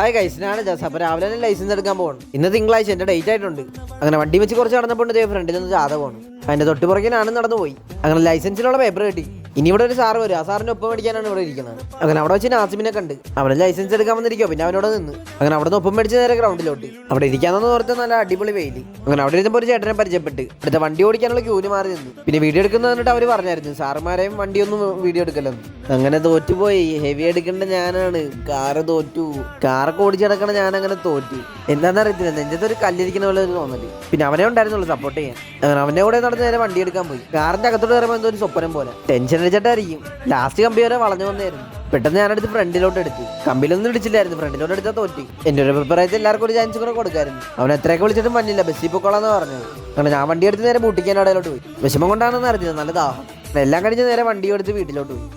Hi guys, ഞാണ് jazz. അപ്പോൾ രാവിലെ തന്നെ ലൈസൻസ് എടുക്കാൻ പോകണം. ഇന്ന് തിങ്കളാഴ്ച എൻ്റെ ഡേറ്റ് ആയിട്ടുണ്ട്. അങ്ങനെ വണ്ടി വെച്ച് കുറച്ച് നടന്നപ്പോൾ ഫ്രണ്ടിൽ നിന്ന് ജാഥ പോകണം. അതിൻ്റെ തൊട്ട് പുറകെ ഞാനും നടന്നു പോയി. അങ്ങനെ ലൈസൻസിനുള്ള പേപ്പർ കിട്ടി. ഇനി ഇവിടെ ഒരു സാറ് വരും. ആ സാറിന് ഒപ്പം മേടിക്കാനാണ് ഇവിടെ ഇരിക്കുന്നത്. അങ്ങനെ അവിടെ വെച്ച് നാസിമിനെ കണ്ട് അവനെ ലൈസൻസ് എടുക്കാൻ വന്നിരിക്കുമോ. പിന്നെ അവനോട് നിന്ന് അങ്ങനെ അവിടെ നിന്ന് ഒപ്പം മേടിച്ച് നേരെ ഗ്രൗണ്ടിലോട്ട്. അവിടെ ഇരിക്കാമെന്ന് ഓർത്ത് നല്ല അടിപൊളി വെയില്. അങ്ങനെ അവിടെ ഇരുന്നപ്പോൾ ഒരു ചേട്ടനെ പരിചയപ്പെട്ട് അടുത്ത വണ്ടി ഓടിക്കാനുള്ള ക്യൂന് മാറി നിന്ന്. പിന്നെ വീഡിയോ എടുക്കുന്നത് കണ്ടിട്ട് അവർ പറഞ്ഞായിരുന്നു സാറുമാരെയും വണ്ടിയൊന്നും വീഡിയോ എടുക്കലെന്ന്. അങ്ങനെ തോറ്റുപോയി. ഹെവി എടുക്കേണ്ട ഞാനാണ്. കാറ് തോറ്റു. കാറൊക്കെ ഓടിച്ചെടുക്കണ ഞാൻ അങ്ങനെ തോറ്റു. എന്താണെന്ന് അറിയത്തില്ല, നെഞ്ചത്ത് ഒരു കല്ലിരിക്കുന്ന പോലെ ഒരു തോന്നല്. പിന്നെ അവനെ ഉണ്ടായിരുന്നുള്ളൂ സപ്പോർട്ട് ചെയ്യാൻ. അങ്ങനെ അവൻ്റെ കൂടെ നടന്ന് നേരെ വണ്ടി എടുക്കാൻ പോയി. കാറിന്റെ അകത്തോട്ട് കയറുമ്പോൾ എന്തോ ഒരു സ്വപ്നം പോലെ ടെൻഷൻ അടിച്ചിട്ടായിരിക്കും. ലാസ്റ്റ് കമ്പി വരെ വളഞ്ഞു വന്നായിരുന്നു. പെട്ടെന്ന് ഞാനെടുത്ത് ഫ്രണ്ടിലോട്ട് എടുത്തു. കമ്പിലൊന്നും ഇടിച്ചില്ലായിരുന്നു. ഫ്രണ്ടിലോട്ട് എടുത്താൽ തോറ്റി. എൻ്റെ ഒരു അഭിപ്രായത്തിൽ എല്ലാവർക്കും ഒരു ചാൻസ് കൂടെ കൊടുക്കായിരുന്നു. അവൻ എത്രയൊക്കെ വിളിച്ചിട്ടും വന്നില്ല. ബസ്സിൽ പൊക്കോളാന്ന് പറഞ്ഞത്. അങ്ങനെ ഞാൻ വണ്ടി എടുത്ത് നേരെ ബൂട്ടിക്കാൻ ഇടയിലോട്ട് പോയി. വിഷമം കൊണ്ടാണെന്ന് അറിഞ്ഞത്. നല്ല ദാഹം. എല്ലാം കഴിഞ്ഞ് നേരെ വണ്ടി എടുത്ത് വീട്ടിലോട്ട് പോയി.